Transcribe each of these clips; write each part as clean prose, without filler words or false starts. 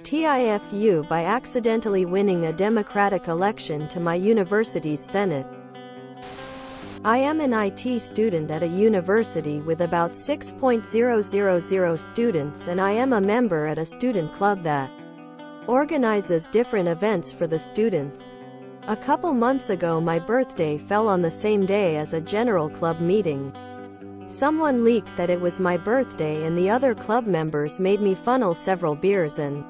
TIFU by accidentally winning a democratic election to my university's Senate. I am an IT student at a university with about 6,000 students, and I am a member at a student club that organizes different events for the students. A couple months ago, my birthday fell on the same day as a general club meeting. Someone leaked that it was my birthday, and the other club members made me funnel several beers and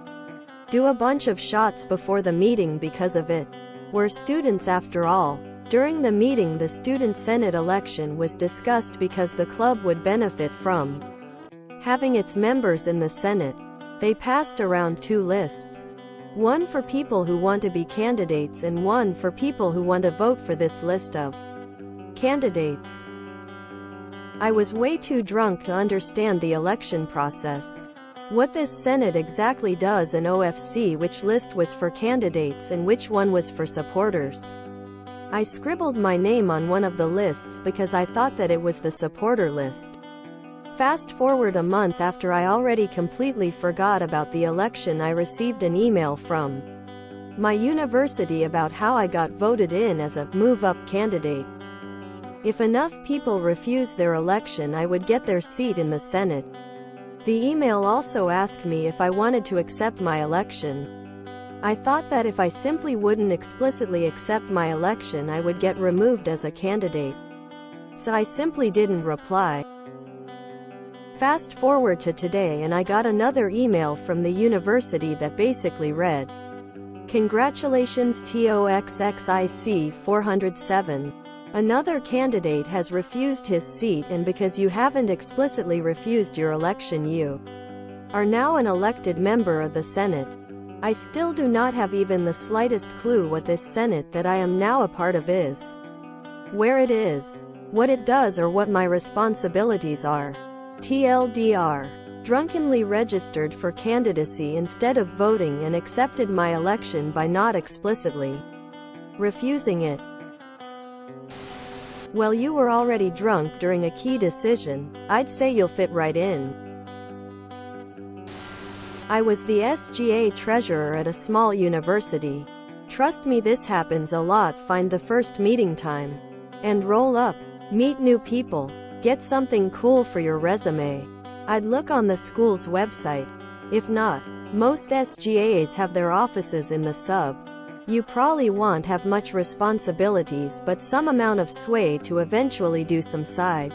do a bunch of shots before the meeting because of it. We're students after all. During the meeting, the student senate election was discussed because the club would benefit from having its members in the Senate. They passed around two lists. One for people who want to be candidates and one for people who want to vote for this list of candidates. I was way too drunk to understand the election process. What this Senate exactly does, and OFC which list was for candidates and which one was for supporters. I scribbled my name on one of the lists because I thought that it was the supporter list. Fast forward a month after I already completely forgot about the election, I received an email from my university about how I got voted in as a move-up candidate. If enough people refused their election, I would get their seat in the Senate. The email also asked me if I wanted to accept my election. I thought that if I simply wouldn't explicitly accept my election, I would get removed as a candidate. So I simply didn't reply. Fast forward to today, and I got another email from the university that basically read, "Congratulations TOXXIC 407. Another candidate has refused his seat, and because you haven't explicitly refused your election, you are now an elected member of the Senate." I still do not have even the slightest clue what this Senate that I am now a part of is, where it is, what it does, or what my responsibilities are. TLDR. Drunkenly registered for candidacy instead of voting and accepted my election by not explicitly refusing it. Well, you were already drunk during a key decision. I'd say you'll fit right in. I was the SGA treasurer at a small university. Trust me, this happens a lot. Find the first meeting time and roll up. Meet new people. Get something cool for your resume. I'd look on the school's website. If not, most SGAs have their offices in the sub. You probably won't have much responsibilities, but some amount of sway to eventually do some side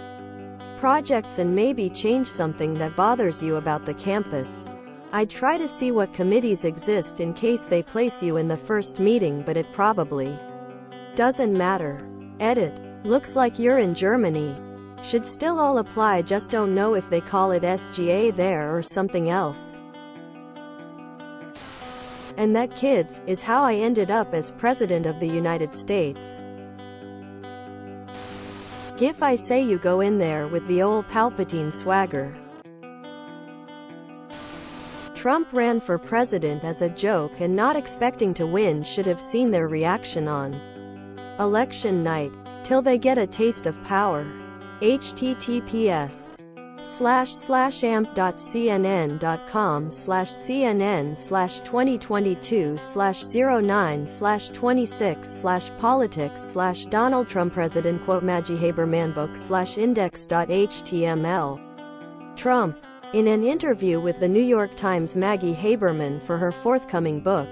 projects and maybe change something that bothers you about the campus. I'd try to see what committees exist in case they place you in the first meeting, but it probably doesn't matter. Edit. Looks like you're in Germany. Should still all apply, just don't know if they call it SGA there or something else. And that, kids, is how I ended up as President of the United States. If I say you go in there with the old Palpatine swagger. Trump ran for president as a joke and not expecting to win. Should have seen their reaction on election night. Till they get a taste of power. https://amp.cnn.com/CNN/2022/09/26/politics/Donald Trump president quote Maggie Haberman Trump. In an interview with the New York Times, Maggie Haberman, for her forthcoming book,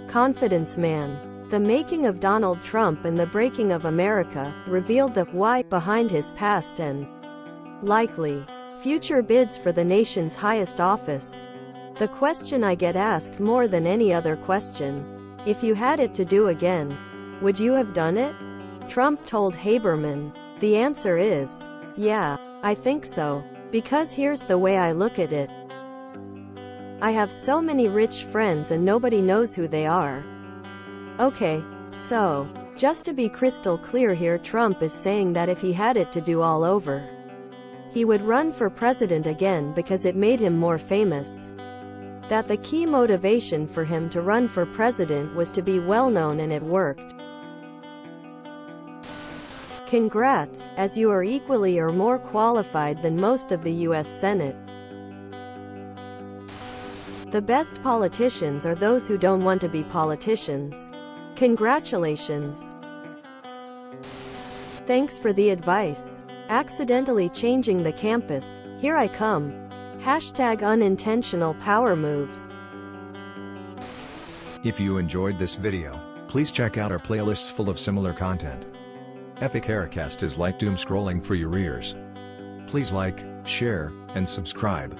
Confidence Man: The Making of Donald Trump and the Breaking of America, revealed the why behind his past and likely future bids for the nation's highest office. The question I get asked more than any other question: if you had it to do again, would you have done it? Trump told Haberman. The answer is, yeah, I think so. Because here's the way I look at it. I have so many rich friends and nobody knows who they are. Okay, so, just to be crystal clear here, Trump is saying that if he had it to do all over, he would run for president again because it made him more famous. That the key motivation for him to run for president was to be well known, and it worked. Congrats, as you are equally or more qualified than most of the U.S. Senate. The best politicians are those who don't want to be politicians. Congratulations. Thanks for the advice. Accidentally changing the campus. Here I come. Hashtag unintentional power moves. If you enjoyed this video, please check out our playlists full of similar content. Epic Haircast is like doom scrolling for your ears. Please like, share, and subscribe.